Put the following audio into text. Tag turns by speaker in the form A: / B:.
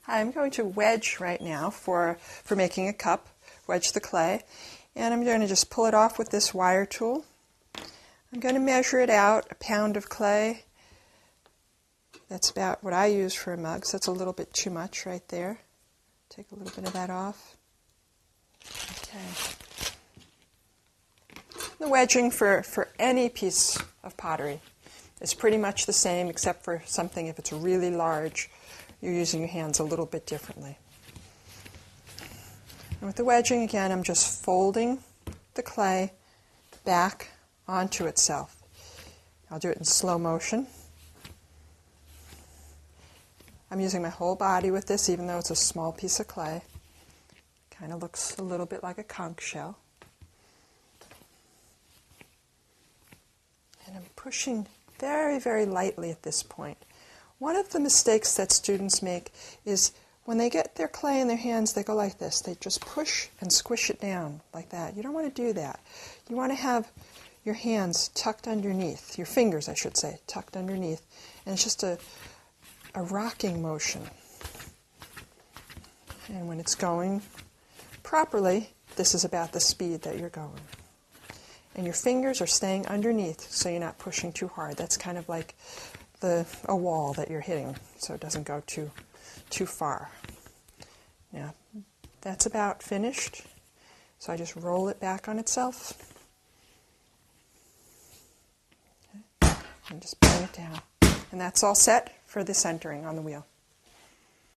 A: I'm going to wedge right now for making a cup, wedge the clay, and I'm going to just pull it off with this wire tool. I'm going to measure it out, a pound of clay. That's about what I use for a mug, so that's a little bit too much right there. Take a little bit of that off. Okay. The wedging for any piece of pottery is pretty much the same, except for something if it's really large. You're using your hands a little bit differently. And with the wedging, again, I'm just folding the clay back onto itself. I'll do it in slow motion. I'm using my whole body with this, even though it's a small piece of clay. Kind of looks a little bit like a conch shell. And I'm pushing very, very lightly at this point. One of the mistakes that students make is when they get their clay in their hands, they go like this. They just push and squish it down like that. You don't want to do that. You want to have your hands tucked underneath, your fingers, I should say, tucked underneath. And it's just a rocking motion. And when it's going properly, this is about the speed that you're going. And your fingers are staying underneath, so you're not pushing too hard. That's kind of like a wall that you're hitting, so it doesn't go too far. Now, that's about finished. So I just roll it back on itself. Okay. And just bring it down. And that's all set for the centering on the wheel.